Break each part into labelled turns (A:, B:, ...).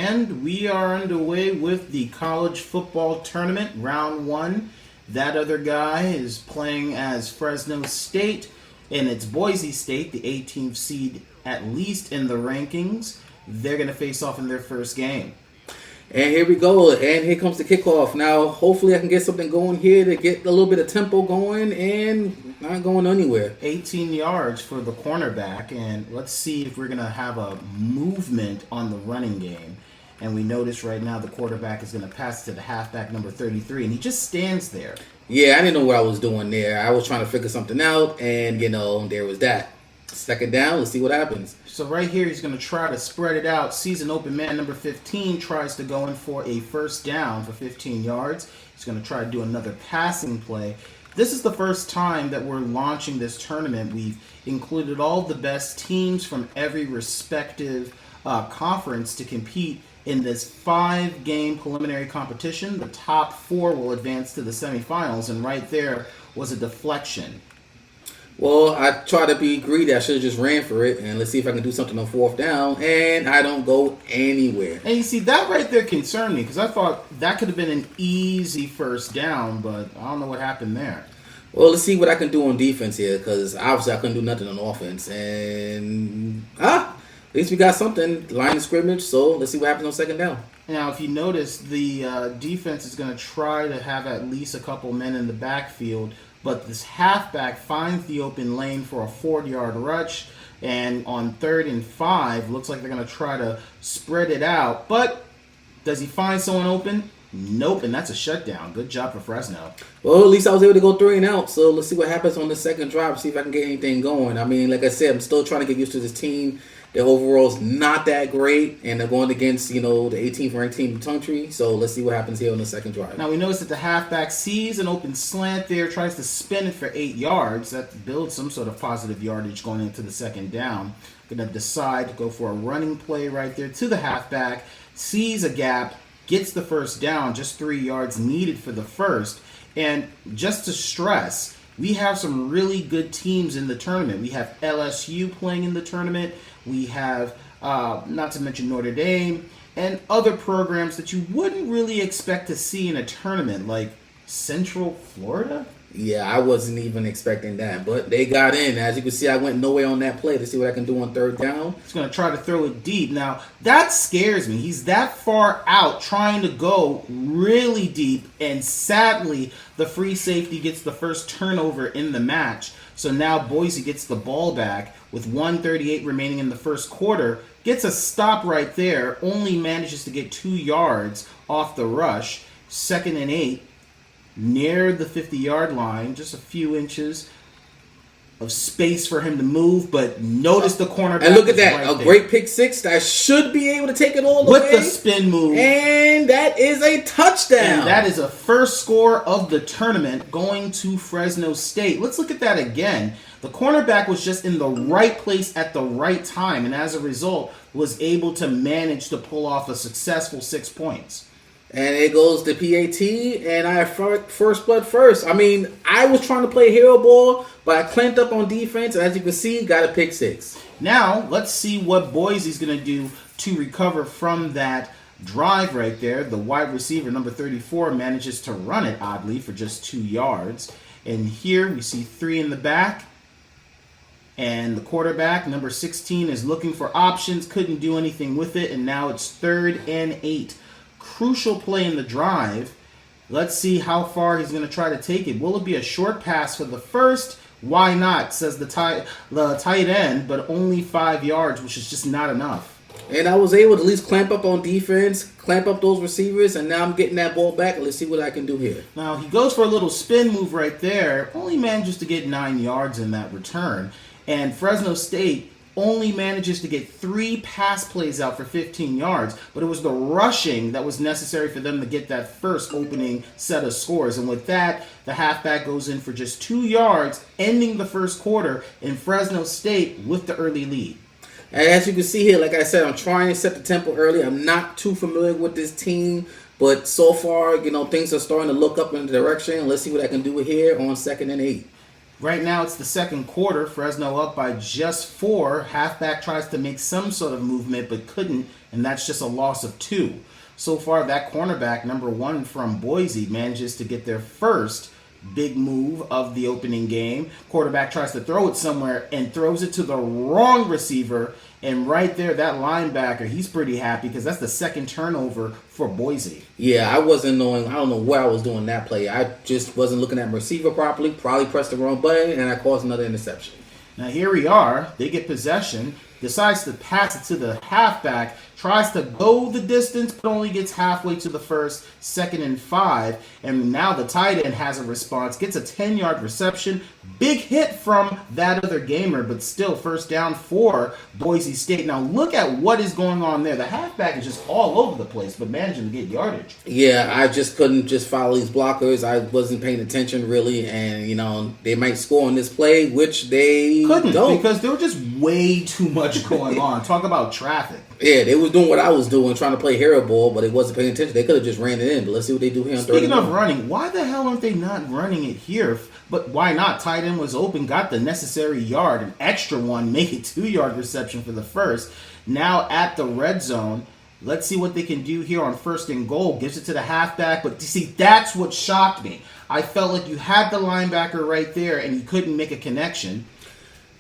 A: And we are underway with the college football tournament, round one. That other guy is playing as Fresno State, and it's Boise State, the 18th seed at least in the rankings. They're going to face off in their first game.
B: And here we go, and here comes the kickoff. Now, hopefully I can get something going here to get a little bit of tempo going and not going anywhere.
A: 18 yards for the cornerback, and let's see if we're going to have a movement on the running game. And we notice right now the quarterback is going to pass to the halfback, number 33, and he just stands there.
B: Yeah, I didn't know what I was doing there. I was trying to figure something out, and, there was that. Second down, let's see what happens.
A: So right here, he's going to try to spread it out. Sees an open man, number 15, tries to go in for a first down for 15 yards. He's going to try to do another passing play. This is the first time that we're launching this tournament. We've included all the best teams from every respective conference to compete in this 5-game preliminary competition. The top 4 will advance to the semifinals, and right there was a deflection.
B: Well, I try to be greedy. I should have just ran for it, and let's see if I can do something on fourth down, and I don't go anywhere.
A: And you see, that right there concerned me, because I thought that could have been an easy first down, but I don't know what happened there.
B: Well, let's see what I can do on defense here, because obviously I couldn't do nothing on offense. And, at least we got something, line of scrimmage, so let's see what happens on second down.
A: Now, if you notice, the defense is going to try to have at least a couple men in the backfield, but this halfback finds the open lane for a 40-yard rush, and on 3rd and 5, looks like they're going to try to spread it out. But does he find someone open? Nope, and that's a shutdown. Good job for Fresno.
B: Well, at least I was able to go 3 and out, so let's see what happens on the second drive, see if I can get anything going. I mean, like I said, I'm still trying to get used to this team. Their overall's not that great, and they're going against, the 18th ranked team in the country. So let's see what happens here on the second drive.
A: Now we notice that the halfback sees an open slant there, tries to spin it for 8 yards. That builds some sort of positive yardage going into the second down. Going to decide to go for a running play right there to the halfback, sees a gap, gets the first down, just 3 yards needed for the first. And just to stress, we have some really good teams in the tournament. We have LSU playing in the tournament. We have, not to mention Notre Dame, and other programs that you wouldn't really expect to see in a tournament, like Central Florida.
B: Yeah, I wasn't even expecting that, but they got in. As you can see, I went nowhere on that play to see what I can do on third down.
A: He's going to try to throw it deep. Now, that scares me. He's that far out trying to go really deep, and sadly, the free safety gets the first turnover in the match. So now Boise gets the ball back with 1:38 remaining in the first quarter, gets a stop right there, only manages to get 2 yards off the rush. 2nd and 8. Near the 50-yard line, just a few inches of space for him to move, but notice the cornerback.
B: And look at that,
A: right
B: a
A: there.
B: Great pick six that should be able to take it all the way.
A: With the spin move.
B: And that is a touchdown.
A: And that is a first score of the tournament going to Fresno State. Let's look at that again. The cornerback was just in the right place at the right time, and as a result, was able to manage to pull off a successful 6 points.
B: And it goes to PAT, and I have first blood first. I mean, I was trying to play hero ball, but I clamped up on defense, and as you can see, got a pick 6.
A: Now, let's see what Boise's going to do to recover from that drive right there. The wide receiver, number 34, manages to run it, oddly, for just 2 yards. And here we see 3 in the back. And the quarterback, number 16, is looking for options, couldn't do anything with it, and now it's 3rd and 8. Crucial play in the drive. Let's see how far he's going to try to take it. Will it be a short pass for the first? Why not, says the tight end, but only 5 yards, which is just not enough.
B: And I was able to at least clamp up on defense, clamp up those receivers, and now I'm getting that ball back. Let's see what I can do here.
A: Now, he goes for a little spin move right there. Only manages to get 9 yards in that return. And Fresno State only manages to get 3 pass plays out for 15 yards, but it was the rushing that was necessary for them to get that first opening set of scores. And with that, the halfback goes in for just 2 yards, ending the first quarter, in Fresno State with the early lead.
B: And as you can see here, like I said, I'm trying to set the tempo early. I'm not too familiar with this team, but so far, things are starting to look up in the direction. Let's see what I can do here on 2nd and 8.
A: Right now it's the second quarter. Fresno up by just 4. Halfback tries to make some sort of movement but couldn't, and that's just a loss of 2. So far, that cornerback, number 1 from Boise, manages to get their first big move of the opening game. Quarterback tries to throw it somewhere and throws it to the wrong receiver. And right there, that linebacker, he's pretty happy because that's the second turnover for Boise.
B: Yeah, I wasn't knowing. I don't know where I was doing that play. I just wasn't looking at my receiver properly. Probably pressed the wrong button, and I caused another interception.
A: Now here we are. They get possession. Decides to pass it to the halfback. Tries to go the distance, but only gets halfway to the first. 2nd and 5. And now the tight end has a response. Gets a 10-yard reception. Big hit from that other gamer, but still first down for Boise State. Now look at what is going on there. The halfback is just all over the place, but managing to get yardage.
B: Yeah, I just couldn't just follow these blockers. I wasn't paying attention really, and they might score on this play, which they
A: couldn't
B: don't.
A: Because there was just way too much going on. Talk about traffic.
B: Yeah, they was doing what I was doing, trying to play hero ball, but it wasn't paying attention. They could have just ran it in, but let's see what they do here on third.
A: Speaking of running, why the hell aren't they not running it here? But why not? Tight end was open, got the necessary yard, an extra one, make it 2-yard reception for the first. Now at the red zone, let's see what they can do here on 1st and goal. Gives it to the halfback, but you see, that's what shocked me. I felt like you had the linebacker right there, and you couldn't make a connection.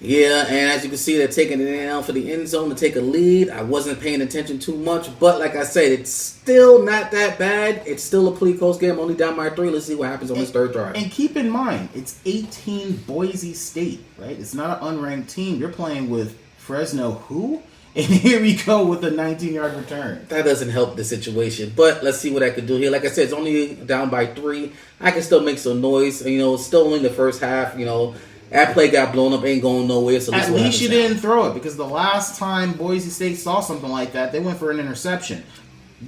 B: Yeah, and as you can see, they're taking it in for the end zone to take a lead. I wasn't paying attention too much, but like I said, it's still not that bad. It's still a pretty close game, only down by 3. Let's see what happens on this third drive.
A: And keep in mind, it's 18 Boise State, right? It's not an unranked team. You're playing with Fresno who? And here we go with a 19-yard return.
B: That doesn't help the situation, but let's see what I can do here. Like I said, it's only down by 3. I can still make some noise. It's still only the first half, That play got blown up, ain't going nowhere. So
A: at least you didn't throw it, because the last time Boise State saw something like that, they went for an interception.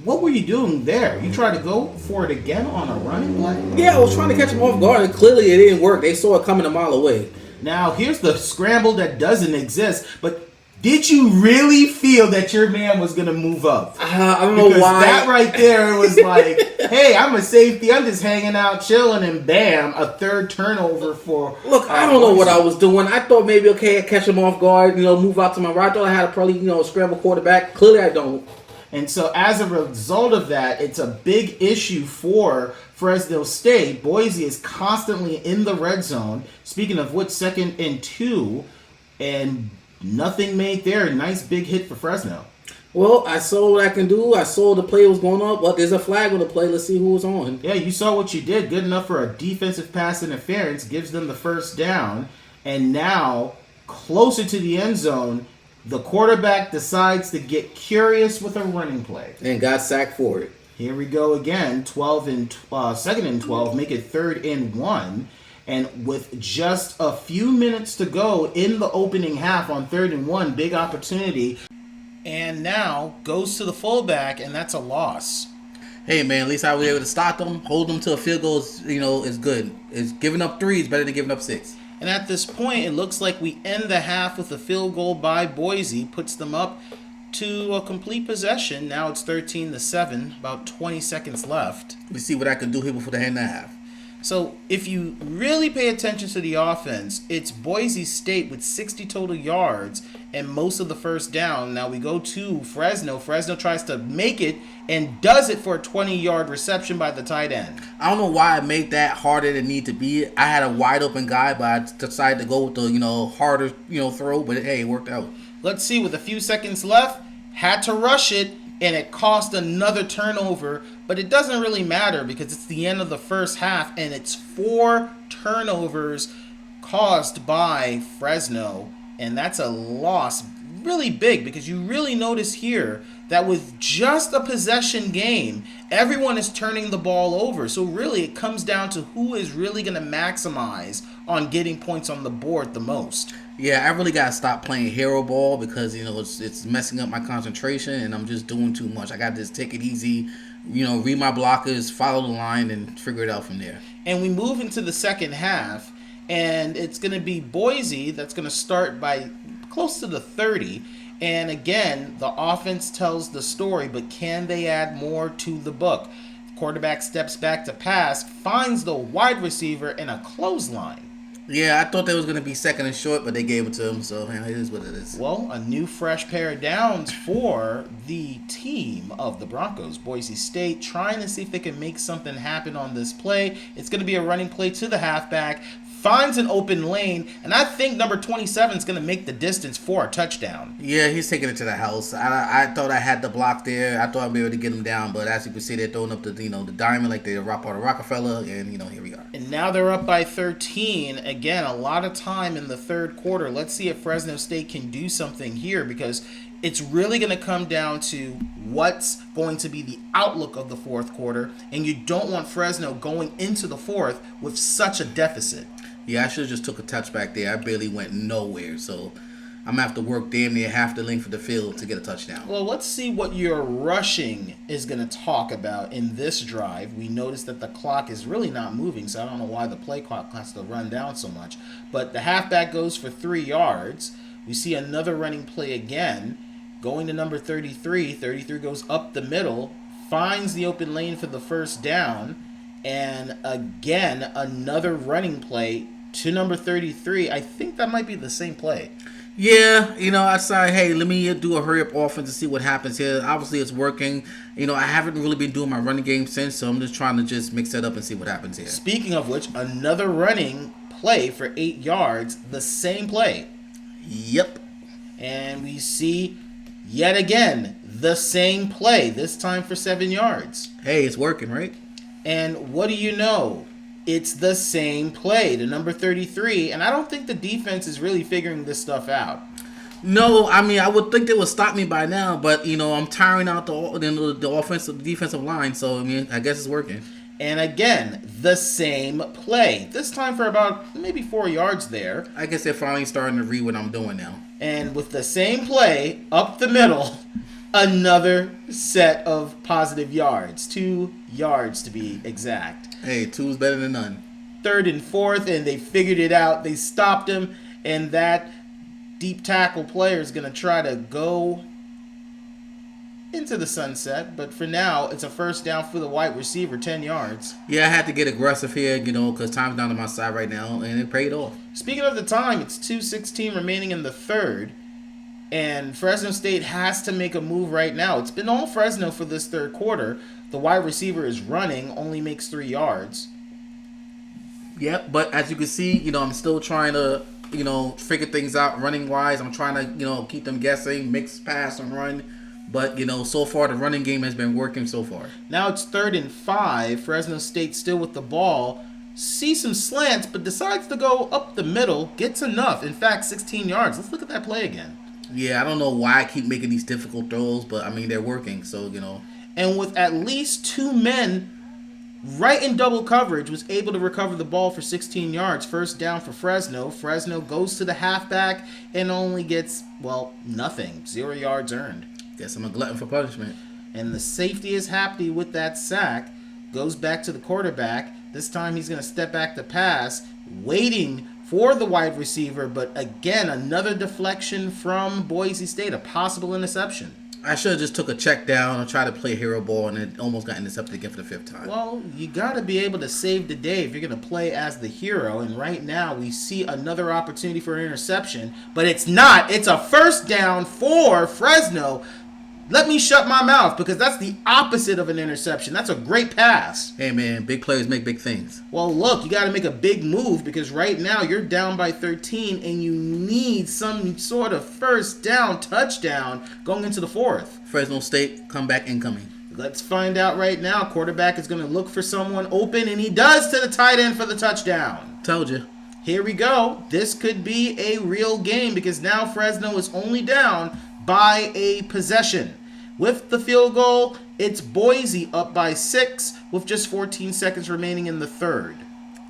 A: What were you doing there? You tried to go for it again on a running play?
B: Yeah, I was trying to catch them off guard, and clearly it didn't work. They saw it coming a mile away.
A: Now, here's the scramble that doesn't exist, but did you really feel that your man was going to move up?
B: I don't know why.
A: That right there was like, hey, I'm a safety. I'm just hanging out, chilling, and bam, a third turnover for...
B: Look, I don't know what I was doing. I thought maybe, okay, I'd catch him off guard, move out to my right. I thought I had a probably, scramble quarterback. Clearly I don't.
A: And so as a result of that, it's a big issue for Fresno State. Boise is constantly in the red zone. Speaking of which, 2nd and 2, and... nothing made there. Nice big hit for Fresno.
B: Well, I saw what I can do. I saw the play was going on, but there's a flag on the play. Let's see who was on.
A: Yeah, you saw what you did. Good enough for a defensive pass interference. Gives them the first down. And now, closer to the end zone, the quarterback decides to get curious with a running play.
B: And got sacked for it.
A: Here we go again. 2nd and 12. Make it 3rd and 1. And with just a few minutes to go in the opening half on 3rd and 1, big opportunity. And now goes to the fullback, and that's a loss.
B: Hey, man, at least I was able to stop them. Hold them to a field goal is good. It's giving up 3 is better than giving up 6.
A: And at this point, it looks like we end the half with a field goal by Boise. Puts them up to a complete possession. Now it's 13-7, about 20 seconds left.
B: Let me see what I can do here before the end of the half.
A: So if you really pay attention to the offense, it's Boise State with 60 total yards and most of the first down. Now we go to Fresno. Fresno tries to make it and does it for a 20-yard reception by the tight end.
B: I don't know why I made that harder than it need to be. I had a wide open guy, but I decided to go with the harder throw. But hey, it worked out.
A: Let's see. With a few seconds left, had to rush it. And it cost another turnover, but it doesn't really matter because it's the end of the first half, and it's 4 turnovers caused by Fresno, and that's a loss really big because you really notice here that with just a possession game, everyone is turning the ball over. So really it comes down to who is really going to maximize on getting points on the board the most.
B: Yeah, I really got to stop playing hero ball because, it's messing up my concentration and I'm just doing too much. I got to just take it easy, read my blockers, follow the line, and figure it out from there.
A: And we move into the second half, and it's going to be Boise that's going to start by close to the 30. And again, the offense tells the story, but can they add more to the book? The quarterback steps back to pass, finds the wide receiver in a clothesline.
B: Yeah, I thought they was going to be second and short, but they gave it to him, so man, it is what it is.
A: Well, a new fresh pair of downs for the team of the Broncos. Boise State trying to see if they can make something happen on this play. It's going to be a running play to the halfback. Finds an open lane, and I think number 27 is going to make the distance for a touchdown.
B: Yeah, he's taking it to the house. I thought I had the block there. I thought I'd be able to get him down, but as you can see, they're throwing up the the diamond like the rock part of Rockefeller, and here we are.
A: And now they're up by 13. Again, a lot of time in the third quarter. Let's see if Fresno State can do something here, because it's really going to come down to what's going to be the outlook of the fourth quarter, and you don't want Fresno going into the fourth with such a deficit.
B: Yeah, I should have just took a touchback there. I barely went nowhere, so I'm going to have to work damn near half the length of the field to get a touchdown.
A: Well, let's see what your rushing is going to talk about in this drive. We noticed that the clock is really not moving, so I don't know why the play clock has to run down so much. But the halfback goes for 3 yards. We see another running play again, going to number 33. 33 goes up the middle, finds the open lane for the first down, and again, another running play to number 33. I think that might be the same play.
B: Yeah, I decided, hey, let me do a hurry up offense to see what happens here. Obviously, it's working. I haven't really been doing my running game since, so I'm just trying to just mix that up and see what happens here.
A: Speaking of which, another running play for 8 yards, the same play.
B: Yep.
A: And we see, yet again, the same play, this time for 7 yards.
B: Hey, it's working, right?
A: And what do you know? It's the same play to number 33, and I don't think the defense is really figuring this stuff out.
B: No, I mean, I would think they would stop me by now, but, I'm tiring out the offensive, defensive line, so, I guess it's working.
A: And again, the same play. This time for about maybe 4 yards there.
B: I guess they're finally starting to read what I'm doing now.
A: And with the same play, up the middle, another set of positive yards. 2 yards to be exact.
B: Hey, 2 is better than none.
A: 3rd and 4th, and they figured it out. They stopped him, and that deep tackle player is going to try to go into the sunset. But for now, it's a first down for the wide receiver, 10 yards.
B: Yeah, I had to get aggressive here, because time's down to my side right now, and it paid off.
A: Speaking of the time, it's 2:16 remaining in the third, and Fresno State has to make a move right now. It's been all Fresno for this third quarter. The wide receiver is running, only makes 3 yards.
B: Yep, but as you can see, I'm still trying to, figure things out running-wise. I'm trying to, keep them guessing, mix pass and run. But, so far the running game has been working so far.
A: Now it's 3rd and 5. Fresno State still with the ball. Sees some slants, but decides to go up the middle. Gets enough. In fact, 16 yards. Let's look at that play again.
B: Yeah, I don't know why I keep making these difficult throws, but, they're working, so,
A: And with at least 2 men right in double coverage, was able to recover the ball for 16 yards. First down for Fresno. Fresno goes to the halfback and only gets, nothing. 0 yards earned.
B: Guess I'm a glutton for punishment.
A: And the safety is happy with that sack. Goes back to the quarterback. This time he's going to step back to pass, waiting for the wide receiver. But again, another deflection from Boise State, a possible interception.
B: I should have just took a check down and tried to play hero ball, and it almost got intercepted again for the 5th time.
A: Well, you got to be able to save the day if you're going to play as the hero. And right now we see another opportunity for an interception. But it's not. It's a first down for Fresno. Let me shut my mouth, because that's the opposite of an interception. That's a great pass.
B: Hey, man, big players make big things.
A: Well, look, you got to make a big move, because right now you're down by 13 and you need some sort of first down touchdown going into the fourth.
B: Fresno State, comeback incoming.
A: Let's find out right now. Quarterback is going to look for someone open, and he does to the tight end for the touchdown.
B: Told you.
A: Here we go. This could be a real game, because now Fresno is only down by a possession. With the field goal, it's Boise up by 6 with just 14 seconds remaining in the third.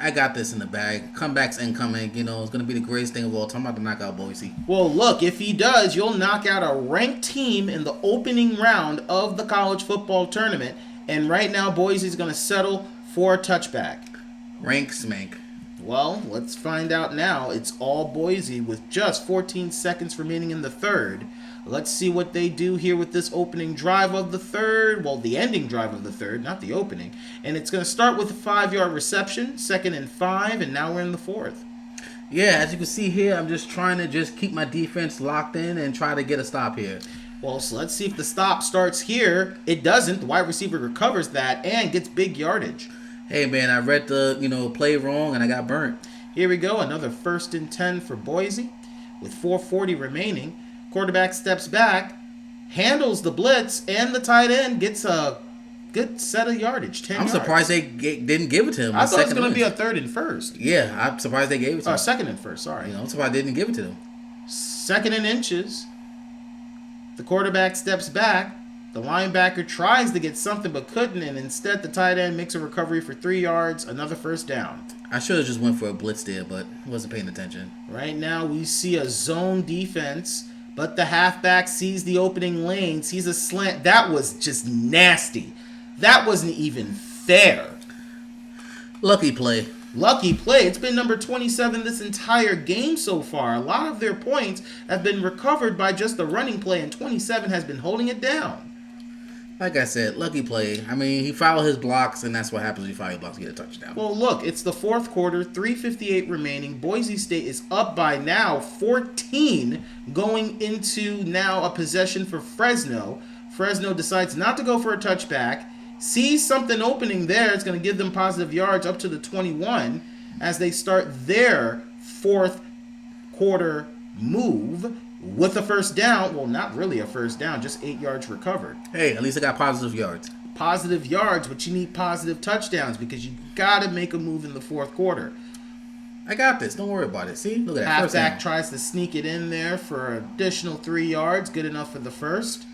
B: I got this in the bag. Comeback's incoming. It's going to be the greatest thing of all time. I'm about to knock out Boise.
A: Well, look, if he does, you'll knock out a ranked team in the opening round of the college football tournament. And right now, Boise's going to settle for a touchback.
B: Rank smank.
A: Well, let's find out now. It's all Boise with just 14 seconds remaining in the third. Let's see what they do here with this opening drive of the third. Well, the ending drive of the third, not the opening. And it's going to start with a 5-yard reception, 2nd and 5, and now we're in the fourth.
B: Yeah, as you can see here, I'm just trying to just keep my defense locked in and try to get a stop here.
A: Well, so let's see if the stop starts here. It doesn't. The wide receiver recovers that and gets big yardage.
B: Hey, man, I read the play wrong and I got burnt.
A: Here we go. Another 1st and 10 for Boise with 4:40 remaining. Quarterback steps back, handles the blitz, and the tight end gets a good set of yardage. 10
B: I'm
A: yards.
B: surprised they didn't give it to him.
A: I thought it was going to be a 3rd and 1st.
B: Yeah, I'm surprised they gave it to him.
A: 2nd and 1st, sorry.
B: I'm surprised they didn't give it to him.
A: 2nd and inches. The quarterback steps back. The linebacker tries to get something but couldn't, and instead the tight end makes a recovery for 3 yards, another 1st down.
B: I should have just went for a blitz there, but wasn't paying attention.
A: Right now we see a zone defense, but the halfback sees the opening lane, sees a slant. That was just nasty. That wasn't even fair.
B: Lucky play.
A: Lucky play. It's been number 27 this entire game so far. A lot of their points have been recovered by just the running play, and 27 has been holding it down.
B: Like I said, lucky play. I mean, he fouled his blocks, and that's what happens when you foul your blocks, you get a touchdown.
A: Well, look, it's the 4th quarter, 3:58 remaining. Boise State is up by now 14, going into now a possession for Fresno. Fresno decides not to go for a touchback, sees something opening there. It's going to give them positive yards up to the 21 as they start their 4th quarter move with a 1st down. Well, not really a 1st down, just 8 yards recovered.
B: Hey, at least I got positive yards.
A: Positive yards, but you need positive touchdowns because you got to make a move in the 4th quarter.
B: I got this. Don't worry about it. See? Look at that.
A: Halfback tries to sneak it in there for an additional 3 yards. Good enough for the 1st.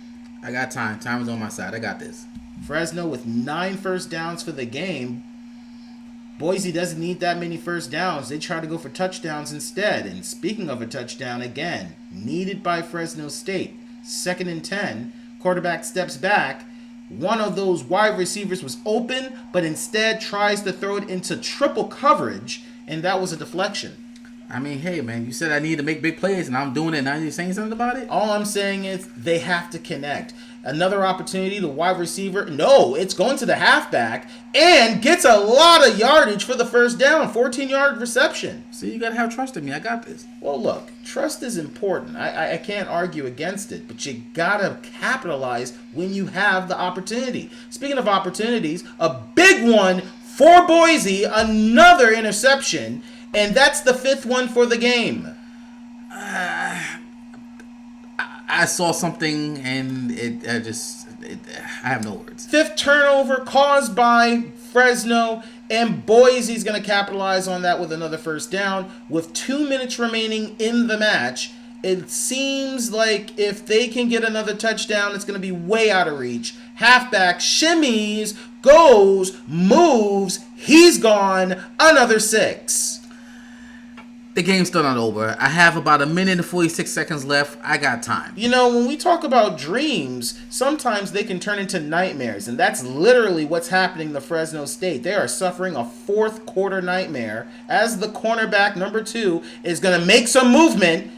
B: I got time. Time is on my side. I got this.
A: Fresno with 9 1st downs for the game. Boise doesn't need that many 1st downs. They try to go for touchdowns instead. And speaking of a touchdown, again, needed by Fresno State. 2nd and 10. Quarterback steps back. One of those wide receivers was open, but instead tries to throw it into triple coverage, and that was a deflection.
B: I mean, hey, man, you said I need to make big plays, and I'm doing it, and now you're saying something about it?
A: All I'm saying is they have to connect. Another opportunity, the wide receiver, no, it's going to the halfback, and gets a lot of yardage for the 1st down, 14-yard reception.
B: See, you got to have trust in me. I got this.
A: Well, look, trust is important. I can't argue against it, but you got to capitalize when you have the opportunity. Speaking of opportunities, a big one for Boise, another interception, and that's the 5th one for the game.
B: I saw something, and I have no words.
A: 5th turnover caused by Fresno, and Boise's going to capitalize on that with another 1st down. With 2 minutes remaining in the match, it seems like if they can get another touchdown, it's going to be way out of reach. Halfback shimmies, goes, moves, he's gone, another 6.
B: The game's still not over. I have about 1 minute and 46 seconds left. I got time.
A: You know, when we talk about dreams, sometimes they can turn into nightmares, and that's literally what's happening to Fresno State. They are suffering a 4th quarter nightmare as the cornerback, number 2, is going to make some movement,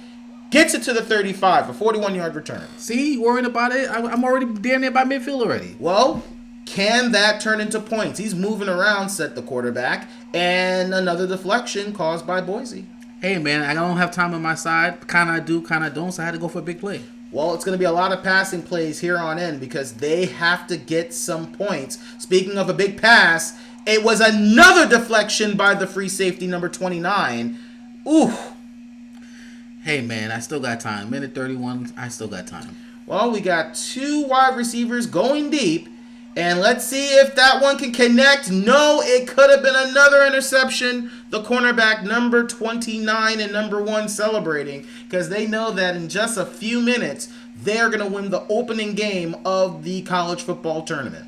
A: gets it to the 35, a 41-yard return.
B: See, worried about it? I'm already damn near by midfield already.
A: Well, can that turn into points? He's moving around, said the quarterback, and another deflection caused by Boise.
B: Hey, man, I don't have time on my side. Kind of do, kind of don't, so I had to go for a big play.
A: Well, it's going to be a lot of passing plays here on in because they have to get some points. Speaking of a big pass, it was another deflection by the free safety, number 29. Ooh.
B: Hey, man, I still got time. Minute 31, I still got time.
A: Well, we got 2 wide receivers going deep. And let's see if that one can connect. No, it could have been another interception. The cornerback, number 29 and number 1, celebrating because they know that in just a few minutes, they're going to win the opening game of the college football tournament.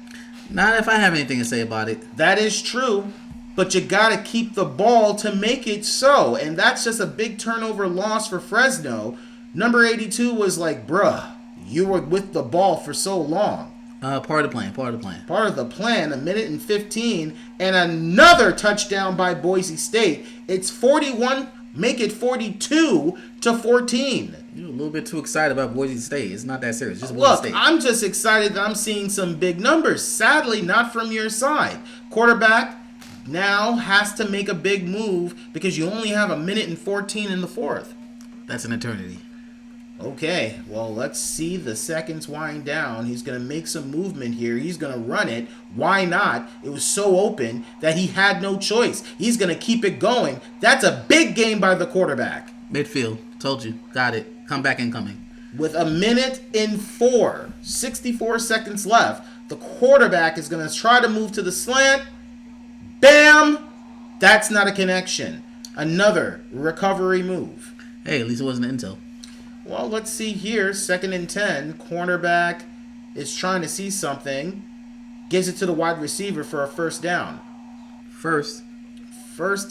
B: Not if I have anything to say about it.
A: That is true, but you got to keep the ball to make it so. And that's just a big turnover loss for Fresno. Number 82 was like, bruh, you were with the ball for so long.
B: Part of the plan.
A: Part of the plan, 1 minute and 15, and another touchdown by Boise State. It's 41, make it 42 to 14.
B: You're a little bit too excited about Boise State. It's not that serious. Just Boise
A: Look,
B: State.
A: I'm just excited that I'm seeing some big numbers. Sadly, not from your side. Quarterback now has to make a big move because you only have 1:14 in the fourth.
B: That's an eternity.
A: Okay, well, let's see the seconds wind down. He's going to make some movement here. He's going to run it. Why not? It was so open that he had no choice. He's going to keep it going. That's a big game by the quarterback.
B: Midfield. Told you. Got it. Come back incoming.
A: With 1:04, 64 seconds left, the quarterback is going to try to move to the slant. Bam! That's not a connection. Another recovery move.
B: Hey, at least it wasn't intel.
A: Well, let's see here. 2nd and 10. Cornerback is trying to see something. Gives it to the wide receiver for a first down.
B: First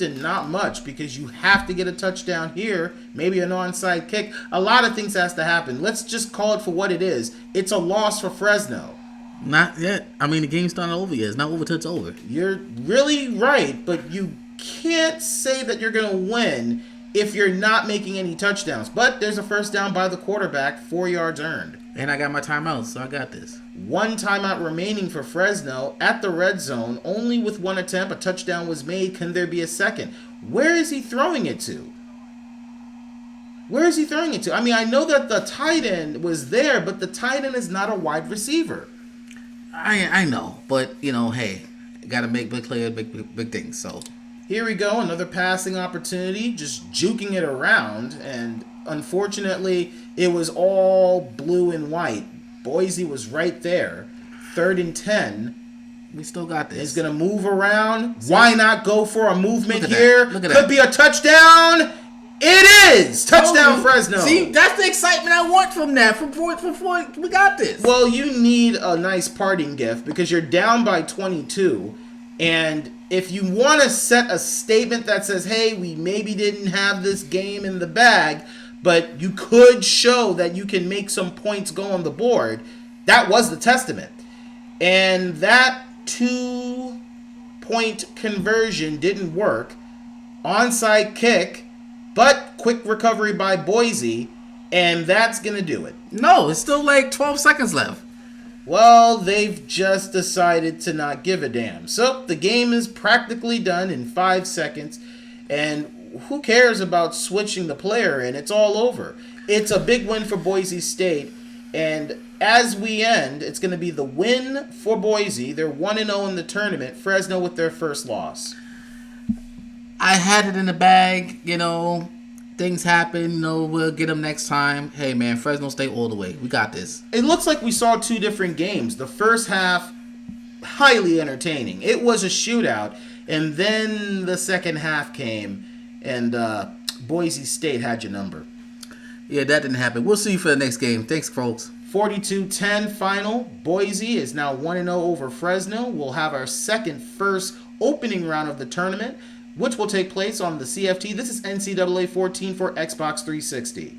A: And not much because you have to get a touchdown here. Maybe an onside kick. A lot of things has to happen. Let's just call it for what it is. It's a loss for Fresno.
B: Not yet. I mean, the game's not over yet. It's not over till it's over.
A: You're really right, but you can't say that you're going to win if you're not making any touchdowns. But there's a first down by the quarterback, 4 yards earned.
B: And I got my timeout, so I got this.
A: 1 timeout remaining for Fresno at the red zone. Only with 1 attempt, a touchdown was made. Can there be a second? Where is he throwing it to? I mean, I know that the tight end was there, but the tight end is not a wide receiver.
B: I know, but, hey, got to make big players, big things, so...
A: Here we go, another passing opportunity, just juking it around, and unfortunately, it was all blue and white. Boise was right there. 3rd and 10.
B: We still got this.
A: He's going to move around. Why not go for a movement
B: Look at
A: here?
B: that. Look at
A: Could
B: that.
A: be a touchdown. It is! Touchdown, Fresno.
B: See, that's the excitement I want from that. From we got this.
A: Well, you need a nice parting gift because you're down by 22, and if you want to set a statement that says, hey, we maybe didn't have this game in the bag, but you could show that you can make some points go on the board, that was the testament. And that 2-point conversion didn't work. Onside kick, but quick recovery by Boise, and that's going to do it.
B: No, it's still like 12 seconds left.
A: Well, they've just decided to not give a damn. So the game is practically done in 5 seconds. And who cares about switching the player in? It's all over. It's a big win for Boise State. And as we end, it's going to be the win for Boise. They're 1-0 in the tournament. Fresno with their first loss.
B: I had it in the bag, Things happen, we'll get them next time. Hey, man, Fresno State all the way. We got this.
A: It looks like we saw 2 different games. The first half, highly entertaining. It was a shootout. And then the second half came, and Boise State had your number.
B: Yeah, that didn't happen. We'll see you for the next game. Thanks, folks.
A: 42-10 final. Boise is now 1-0 over Fresno. We'll have our first opening round of the tournament, which will take place on the CFT. This is NCAA 14 for Xbox 360.